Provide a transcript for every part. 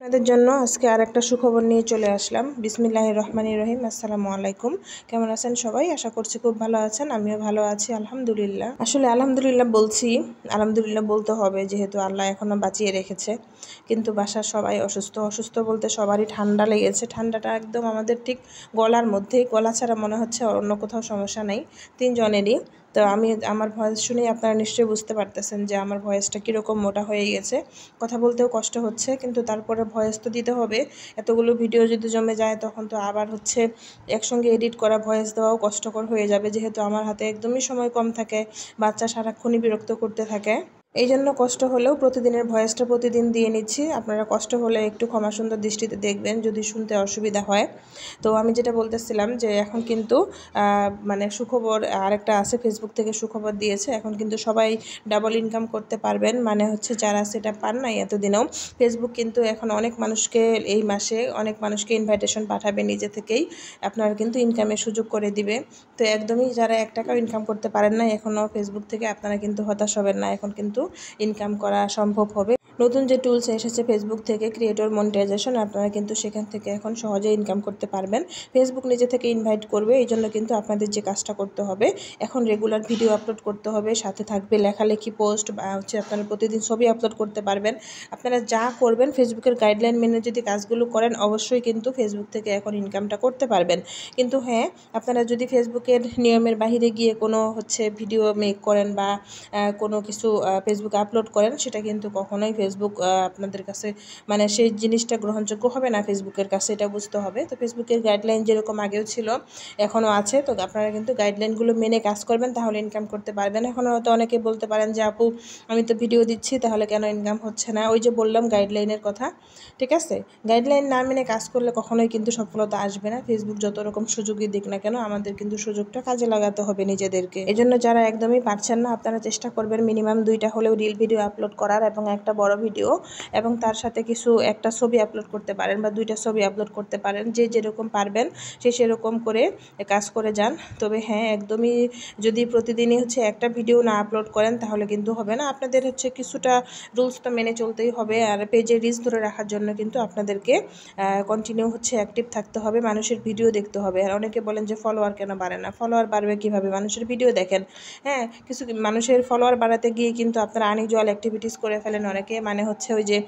আপনাদের জন্য আজকে আরেকটা সুখবর নিয়ে চলে আসলাম। বিসমিল্লাহির রহমানির রহিম। আসসালামু আলাইকুম। কেমন আছেন সবাই? আশা করছি খুব ভালো আছেন। আমিও ভালো আছি আলহামদুলিল্লাহ। আসলে আলহামদুলিল্লাহ বলছি, আলহামদুলিল্লাহ বলতে হবে যেহেতু আল্লাহ এখনো বাঁচিয়ে রেখেছে। কিন্তু বাসার সবাই অসুস্থ বলতে সবারই ঠান্ডা লেগেছে। ঠান্ডাটা একদম আমাদের ঠিক গলার মধ্যেই, গলা ছাড়া মনে হচ্ছে অন্য কোথাও সমস্যা নেই, তিনজনেরই। তো আমার ভয়েস শুনেই আপনারা নিশ্চয়ই বুঝতে পারতেছেন যে আমার ভয়েসটা কীরকম মোটা হয়ে গেছে। কথা বলতেও কষ্ট হচ্ছে, কিন্তু তারপরে ভয়েস তো দিতে হবে। এতগুলো ভিডিও যদি জমে যায় তখন তো আবার হচ্ছে একসঙ্গে এডিট করা ভয়েস দেওয়াও কষ্টকর হয়ে যাবে, যেহেতু আমার হাতে একদমই সময় কম থাকে, বাচ্চা সারাক্ষণই বিরক্ত করতে থাকে। এই জন্য কষ্ট হলেও প্রতিদিনের ভয়েসটা প্রতিদিন দিয়ে নিচ্ছি। আপনারা কষ্ট হলে একটু ক্ষমা সুন্দর দৃষ্টিতে দেখবেন যদি শুনতে অসুবিধা হয়। তো আমি যেটা বলতেছিলাম যে এখন কিন্তু মানে সুখবর আরেকটা আছে, ফেসবুক থেকে সুখবর দিয়েছে। এখন কিন্তু সবাই ডাবল ইনকাম করতে পারবেন, মানে হচ্ছে যারা সেটা পান নাই এতদিনেও। ফেসবুক কিন্তু এখন অনেক মানুষকে, এই মাসে অনেক মানুষকে ইনভাইটেশন পাঠাবে নিজে থেকেই, আপনারা কিন্তু ইনকামের সুযোগ করে দিবে। তো একদমই যারা 1 টাকাও ইনকাম করতে পারেন না এখনও ফেসবুক থেকে, আপনারা কিন্তু হতাশ হবেন না। এখন কিন্তু ইনকাম করা সম্ভব হবে। নতুন যে টুলস এসেছে ফেসবুক থেকে, ক্রিয়েটর মনিটাইজেশন, আপনারা কিন্তু সেখান থেকে এখন সহজে ইনকাম করতে পারবেন। ফেসবুক নিজে থেকে ইনভাইট করবে। এই জন্য কিন্তু আপনাদের যে কাজটা করতে হবে, এখন রেগুলার ভিডিও আপলোড করতে হবে, সাথে থাকবে লেখালেখি পোস্ট, বা হচ্ছে আপনারা প্রতিদিন ছবি আপলোড করতে পারবেন। আপনারা যা করবেন ফেসবুকের গাইডলাইন মেনে যদি কাজগুলো করেন, অবশ্যই কিন্তু ফেসবুক থেকে এখন ইনকামটা করতে পারবেন। কিন্তু হ্যাঁ, আপনারা যদি ফেসবুকের নিয়মের বাহিরে গিয়ে কোনো হচ্ছে ভিডিও মেক করেন বা কোনো কিছু ফেসবুকে আপলোড করেন, সেটা কিন্তু কখনোই ফেসবুক আপনাদের কাছে, মানে সেই জিনিসটা গ্রহণযোগ্য হবে না ফেসবুকের কাছে, এটা বুঝতে হবে। তো ফেসবুকের গাইডলাইন যেরকম আগেও ছিল এখনও আছে, তো আপনারা কিন্তু গাইডলাইনগুলো মেনে কাজ করবেন, তাহলে ইনকাম করতে পারবেন। এখনও হয়তো অনেকে বলতে পারেন যে আপু আমি তো ভিডিও দিচ্ছি, তাহলে কেন ইনকাম হচ্ছে না? ওই যে বললাম গাইডলাইনের কথা, ঠিক আছে? গাইডলাইন না মেনে কাজ করলে কখনোই কিন্তু সফলতা আসবে না। ফেসবুক যত রকম সুযোগই দিক না কেন, আমাদের কিন্তু সুযোগটা কাজে লাগাতে হবে নিজেদেরকে। এজন্য যারা একদমই পারছেন না, আপনারা চেষ্টা করবেন মিনিমাম 2টা হলেও রিল ভিডিও আপলোড করার, এবং একটা বড় ভিডিও, এবং তার সাথে একটা ছবি আপলোড করতে পারেন বা 2টা ছবি আপলোড করতে পারেন। যে যেরকম পারবেন সে সেরকম করে কাজ করে যান। তবে হ্যাঁ, একদমই যদি প্রতিদিনই হচ্ছে একটা ভিডিও না আপলোড করেন তাহলে কিন্তু হবে না। আপনাদের হচ্ছে কিছুটা রুলস তো মেনে চলতেই হবে। আর পেজের রিচ ধরে রাখার জন্য কিন্তু আপনাদেরকে কন্টিনিউ হচ্ছে অ্যাক্টিভ থাকতে হবে, মানুষের ভিডিও দেখতে হবে। আর অনেকে বলেন যে ফলোয়ার কেন বাড়ে না? ফলোয়ার বাড়বে কীভাবে? মানুষের ভিডিও দেখেন। হ্যাঁ, কিছু মানুষের ফলোয়ার বাড়াতে গিয়ে কিন্তু আপনারা আনইউজুয়াল অ্যাক্টিভিটিস করে ফেলেন অনেকে, মানে হচ্ছে ওই যে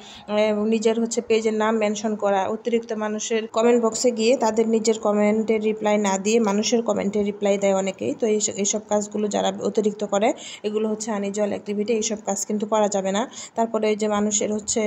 নিজের হচ্ছে পেজের নাম মেনশন করা, অতিরিক্ত মানুষের কমেন্ট বক্সে গিয়ে তাদের নিজের কমেন্টের রিপ্লাই না দিয়ে মানুষের কমেন্টের রিপ্লাই দেয় অনেকেই। তো এইসব কাজগুলো যারা অতিরিক্ত করে, এগুলো হচ্ছে আনইউজুয়াল অ্যাক্টিভিটি, এইসব কাজ কিন্তু করা যাবে না। তারপরে এই যে মানুষের হচ্ছে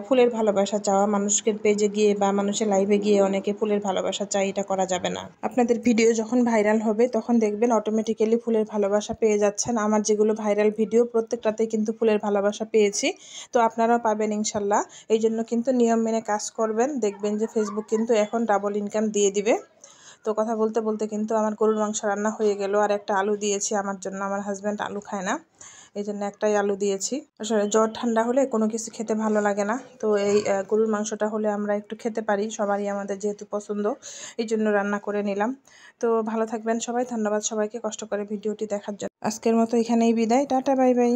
ফুলের ভালোবাসা চাওয়া, মানুষের পেজে গিয়ে বা মানুষের লাইভে গিয়ে অনেকে ফুলের ভালোবাসা চায়, এটা করা যাবে না। আপনাদের ভিডিও যখন ভাইরাল হবে তখন দেখবেন অটোমেটিক্যালি ফুলের ভালোবাসা পেয়ে যাচ্ছেন। আমার যেগুলো ভাইরাল ভিডিও প্রত্যেকটাতেই কিন্তু ফুলের ভালোবাসা পেয়েছি, তো আপনারাও পাবেন ইনশাল্লাহ। এই জন্য কিন্তু নিয়ম মেনে কাজ করবেন, দেখবেন যে ফেসবুক কিন্তু এখন ডাবল ইনকাম দিয়ে দিবে। তো কথা বলতে বলতে কিন্তু আমার গরুর মাংস রান্না হয়ে গেল, আর একটা আলু দিয়েছি আমার জন্য। আমার হাজব্যান্ড আলু খায় না, এই জন্য একটাই আলু দিয়েছি। আসলে জ্বর ঠান্ডা হলে কোনো কিছু খেতে ভালো লাগে না, তো এই গরুর মাংসটা হলে আমরা একটু খেতে পারি, সবারই আমাদের যেহেতু পছন্দ, এই জন্য রান্না করে নিলাম। তো ভালো থাকবেন সবাই, ধন্যবাদ সবাইকে কষ্ট করে ভিডিওটি দেখার জন্য। আজকের মতো এখানেই বিদায়, টাটা বাই বাই।